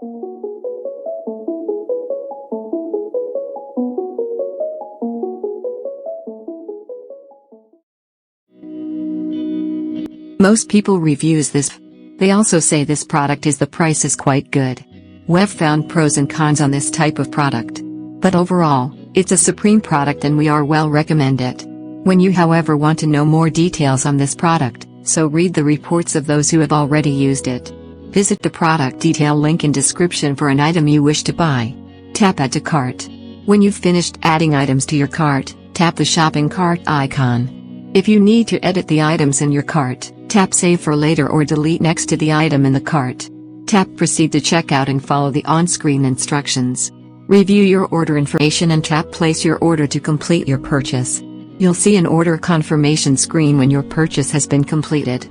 Most people reviews this. They also say this product the price is quite good. We've found pros and cons on this type of product. But overall, it's a supreme product and we are well recommend it. When you however want to know more details on this product, so read the reports of those who have already used it. Visit the product detail link in description for an item you wish to buy. Tap Add to Cart. When you've finished adding items to your cart, tap the shopping cart icon. If you need to edit the items in your cart, tap Save for later or delete next to the item in the cart. Tap Proceed to checkout and follow the on-screen instructions. Review your order information and tap Place your order to complete your purchase. You'll see an order confirmation screen when your purchase has been completed.